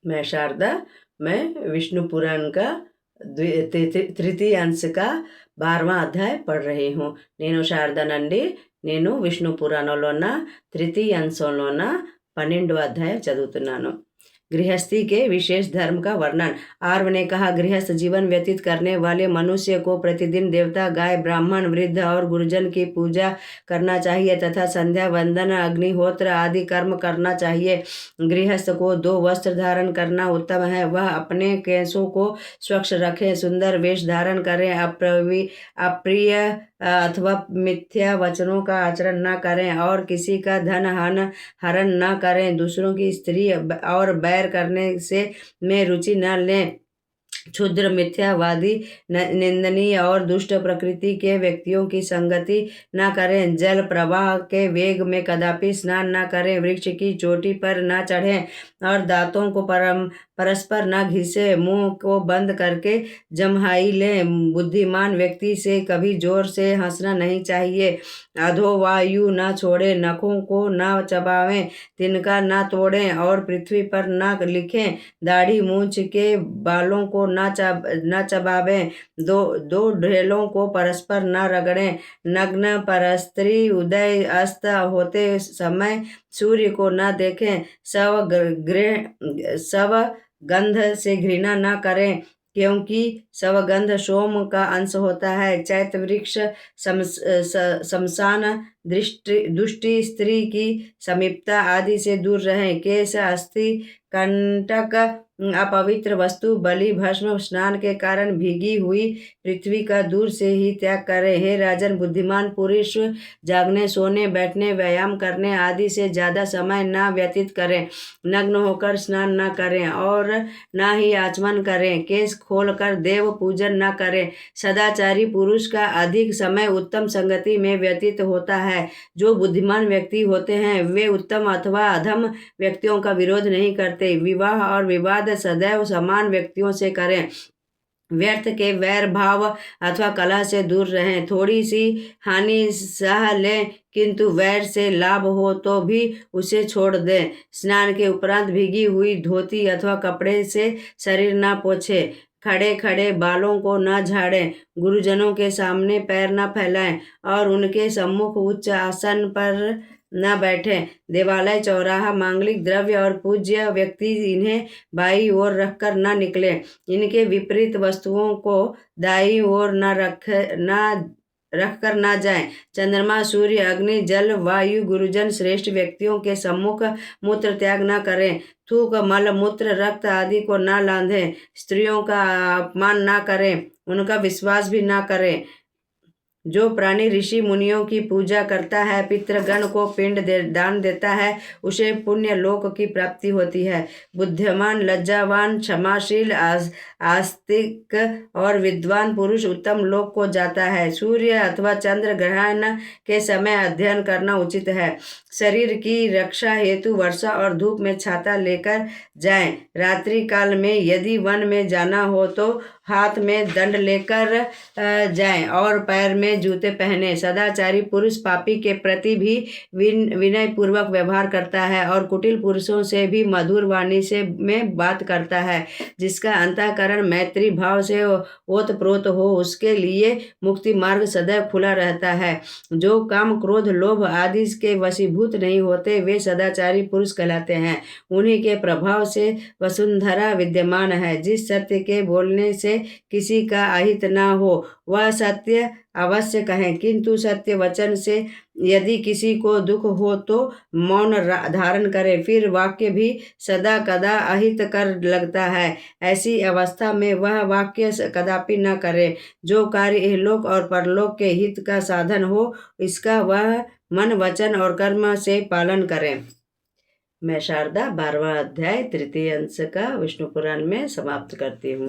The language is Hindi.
मैं शारदा, मैं विष्णु पुराण का तृतीय अंश का 12वां अध्याय పढ़ रही हूँ. నేను శారదానండి. నేను విష్ణు పురాణంలోన తృతీయ అంశంలోన 12వ అధ్యాయం చదువుతున్నాను. गृहस्थी के विशेष धर्म का वर्णन. आर्व ने कहा, गृहस्थ जीवन व्यतीत करने वाले मनुष्य को प्रतिदिन देवता, गाय, ब्राह्मण, वृद्ध और गुरुजन की पूजा करना चाहिए तथा संध्या वंदन, अग्निहोत्र आदि कर्म करना चाहिए. गृहस्थ को 2 वस्त्र धारण करना उत्तम है. वह अपने केशों को स्वच्छ रखे, सुंदर वेश धारण करें, अप्रिय अथवा मिथ्या वचनों का आचरण न करें और किसी का धन हरण न करें. दूसरों की स्त्री और बैर करने से में रुचि न लें. क्षुद्र, मिथ्यावादी, निंदनीय और दुष्ट प्रकृति के व्यक्तियों की संगति न करें. जल प्रवाह के वेग में कदापि स्नान न करें. वृक्ष की चोटी पर न चढ़ें और दांतों को परस्पर न घिसे. मुंह को बंद करके जम्हाई लें. बुद्धिमान व्यक्ति से कभी जोर से हंसना नहीं चाहिए. अधोवायु न छोड़ें, नखों को न चबावें, तिनका न तोड़ें और पृथ्वी पर न लिखें. दाढ़ी मूंछ के बालों को न चबावें. दो ढेलों को परस्पर न रगड़ें. नग्न परस्त्री उदय अस्त होते समय सूर्य को न देखें. शवगंध से घृणा न करें क्योंकि शवगंध सोम का अंश होता है. चैत वृक्ष, शमशान, दुष्टी स्त्री की समीपता आदि से दूर रहें. केश, अस्थि, कंटक, अपवित्र वस्तु, बलि, भस्म, स्नान के कारण भीगी हुई पृथ्वी का दूर से ही त्याग करें. हे राजन, बुद्धिमान पुरुष जागने, सोने, बैठने, व्यायाम करने आदि से ज्यादा समय न व्यतीत करें. नग्न होकर स्नान न करें और न ही आचमन करें. केश खोलकर देव पूजन न करें. सदाचारी पुरुष का अधिक समय उत्तम संगति में व्यतीत होता है. जो बुद्धिमान व्यक्ति होते हैं वे उत्तम अथवा अधम व्यक्तियों का विरोध नहीं करते. विवाह और विवाद सदैव समान व्यक्तियों से करें. व्यर्थ के वैर भाव अथवा कलह से दूर रहें. थोड़ी सी हानि सह लें किंतु वैर से लाभ हो तो भी उसे छोड़ दें. स्नान के उपरांत भीगी हुई धोती अथवा कपड़े से शरीर न पोंछें. खड़े खड़े बालों को न झाड़ें. गुरुजनों के सामने पैर न फैलाएं और उनके सम्मुख उच्च आसन पर न बैठें. देवालय, चौराहा, मांगलिक द्रव्य और पूज्य व्यक्ति इन्हें बाईं ओर रखकर न निकलें. इनके विपरीत वस्तुओं को दाईं ओर न रखकर न जाएं. चंद्रमा, सूर्य, अग्नि, जल, वायु, गुरुजन श्रेष्ठ व्यक्तियों के सम्मुख मूत्र त्याग न करें. थूक, मल, मूत्र, रक्त आदि को न लांधें. स्त्रियों का अपमान न करें, उनका विश्वास भी न करें. जो प्राणी ऋषि मुनियों की पूजा करता है, पितृगण को पिंड दान देता है, उसे पुण्य लोक की प्राप्ति होती है. बुद्धिमान, लज्जावान, क्षमाशील, आस्तिक और विद्वान पुरुष उत्तम लोक को जाता है. सूर्य अथवा चंद्र ग्रहण के समय अध्ययन करना उचित है. शरीर की रक्षा हेतु वर्षा और धूप में छाता लेकर जाएं. रात्रि काल में यदि वन में जाना हो तो हाथ में दंड लेकर जाएं और पैर में जूते पहने. सदाचारी पुरुष पापी के प्रति भी विनय पूर्वक व्यवहार करता है और कुटिल पुरुषों से भी मधुर वाणी से में बात करता है. जिसका अंतःकरण मैत्री भाव से ओतप्रोत हो उसके लिए मुक्ति मार्ग सदैव खुला रहता है. जो काम, क्रोध, लोभ आदि के वशीभूत नहीं होते वे सदाचारी पुरुष कहलाते हैं. उन्हीं के प्रभाव से वसुंधरा विद्यमान है. जिस सत्य के बोलने से किसी का अहित न हो वह सत्य अवश्य कहें, किंतु सत्य वचन से यदि किसी को दुख हो तो मौन धारण करे. फिर वाक्य भी सदा कदा अहित कर लगता है. ऐसी अवस्था में वह वाक्य कदापि न करे. जो कार्य इहलोक और परलोक के हित का साधन हो इसका वह मन, वचन और कर्म से पालन करें. मैं शारदा 12वां अध्याय तृतीय अंश का विष्णु पुराण में समाप्त करती हूँ.